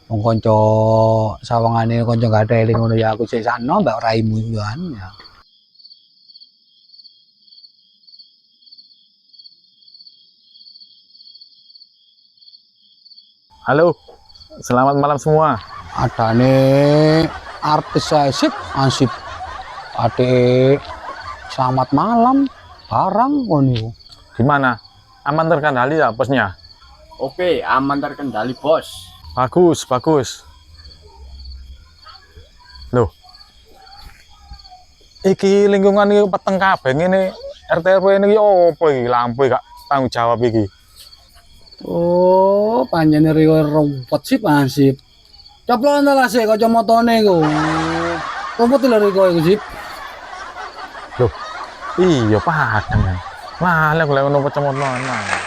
Wong kanca sawangane kanca gatheli ngono ya aku sik sakno mbak raimu yo an ya. Halo, selamat malam semua. Adane artis sip ansip. Ade selamat malam barang ngono. Gimana? Aman terkendali ya posnya? Oke, aman terkendali, Bos. Bagus, bagus. Loh, iki lingkungan iki peteng kabeh ngene. RT RW ini opo iki lampu gak tanggung jawab iki. Oh, panjene riyo rumput sip ansip. Coplon ta lah sik kacamatane iku. Rumput lho riko iku sip. Loh, iya padang ya. Malah golek ono kacamata.